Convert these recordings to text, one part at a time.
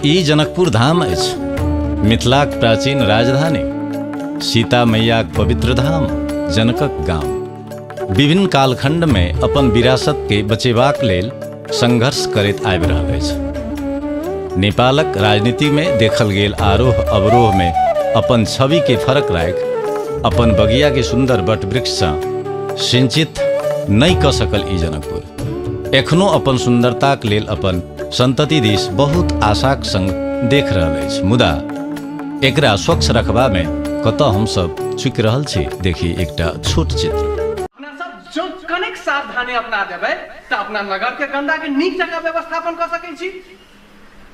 ई जनकपुर धाम अछि, मिथिलाक प्राचीन राजधानी, सीता मैयाक पवित्र धाम, जनकक गाम। विभिन्न कालखंड में अपन विरासत के बचेबाक लेल संघर्ष करैत आबि रहल अछि। नेपालक राजनीति में देखल गेल आरोह अवरोह में अपन छवि के फरक राखि अपन बगिया के सुंदर वट वृक्ष सँ सिंचित नहीं क सकल ई जनकपुर एखनो अपन सुंदरताक लेल अपन संतति दिस बहुत आशाक संग देख रहल अछि। मुदा एकरा स्वच्छ रखबा में कतऽ हम सब चुकि रहल छी। देखी एकटा छोट चित्र। अपना सब जो कनेक सावधानी अपना देबै त अपना नगर के गंदा के नीक जगह व्यवस्थापन कर सकै छी।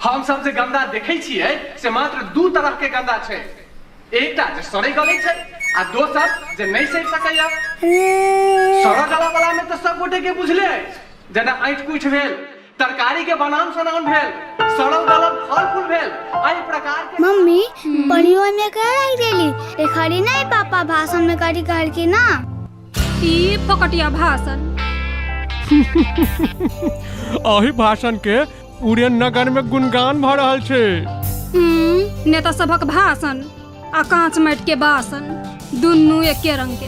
हम सब जे गंदा देखै छियै से मात्र दू तरह के गंदा छै, एकटा जे सड़ै गलै छै आ दोसर जे नहीं सड़ि सकैया। सड़ऽ गला वाला में तो सब गोटे के बुझले अछि, जेना ऐंठ कुछ भेल, तरकारी के बनाम सनाउन भेल, सड़ल गलल फल फूल भेल, एहि प्रकार के। मम्मी पढ़ियो में कह रही देली ए खड़ी नहीं पापा भाषण में करी कहल की ना ई फकटिया भाषण। अही भाषण के पूरे नगर में गुणगान भ रहल छै। नेता सभक भाषण आ कांच माटि के बासन दुनू एके रंग के।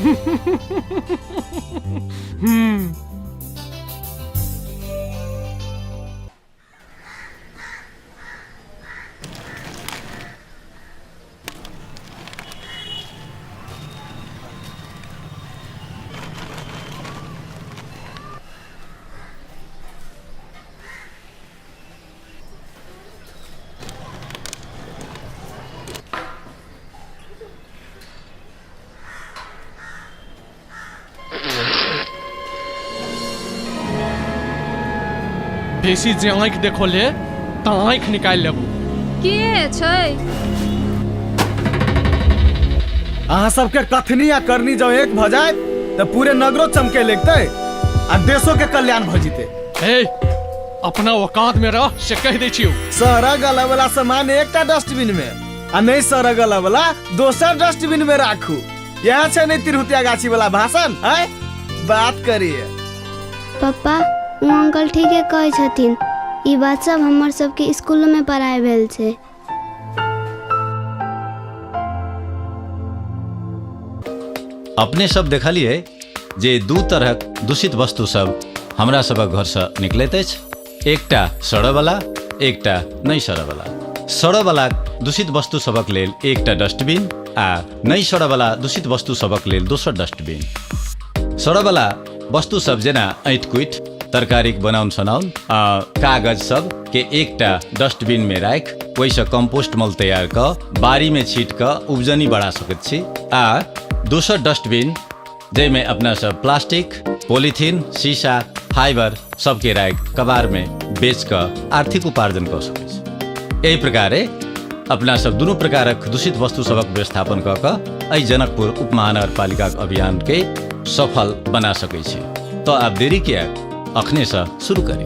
बेसी जे आँख देखो ले त आँख निकाल लेबू। के छै? अहाँ सबके कथनी या करनी जब एक भ जाए तो पूरे नगरो चमके लगते आ देशों के कल्याण भ जीते। ए, अपना औकात में रह से कह दै छियो। सड़ा गला वाला सामान एकटा डस्टबिन में आ नहीं सड़ा गला वाला दोसर डस्टबिन में राखू। यहाँ छै नहीं तिरहुतिया गाछी वाला भाषण है। बात करिए पापा वो अंकल ठीक है कहै छथिन, ई बात सब हमर सबके स्कूल में पढ़ाई भेल छै। अपने सब देखलिए जे दू तरहक दूषित वस्तु सब हमरा सबक घर से निकलैत अछि, एकटा सड़ऽ वाला, एकटा नहीं सड़ऽ वाला। सड़ऽ वाला दूषित वस्तु सबक लेल एकटा डस्टबिन आ नहीं सड़ऽ वाला दूषित वस्तु सबक लेल दोसर डस्टबिन। सड़ऽ वाला वस्तु सब जेना ऐंठ कुइठ, तरकारी बनाउन सनाउन, कागज सब के एकटा डस्टबिन में राख ओइसँ कंपोस्ट मल तैयार क बारी में छीट क उपजनी बढ़ा सकैत छी। आ दोसर डस्टबिन जैमे अपना सब प्लास्टिक, पॉलीथीन, शीशा, फाइबर सबके राख कबार में बेच क आर्थिक उपार्जन कर सकै छी। एहि प्रकारे अपना सब दुनू प्रकारक दूषित वस्तु सबक व्यवस्थापन क क एहि जनकपुर उपमहानगरपालिका अभियान के सफल बना सकै छी। तो आप देरी किया, अखने से शुरू करें।